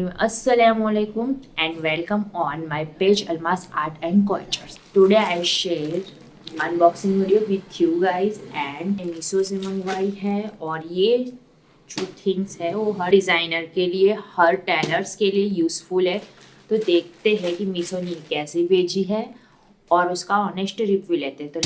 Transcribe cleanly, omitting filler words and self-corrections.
Assalamualaikum and welcome on my page Almas Art and Cultures. Today I share unboxing video with you guys and Meesho से मंगवाई है और ये जो things है वो हर डिज़ाइनर के लिए हर टेलर्स के लिए यूज़फुल है। तो देखते हैं कि मीशो ने कैसे भेजी है और उसका ऑनेस्ट रिव्यू लेते हैं। तो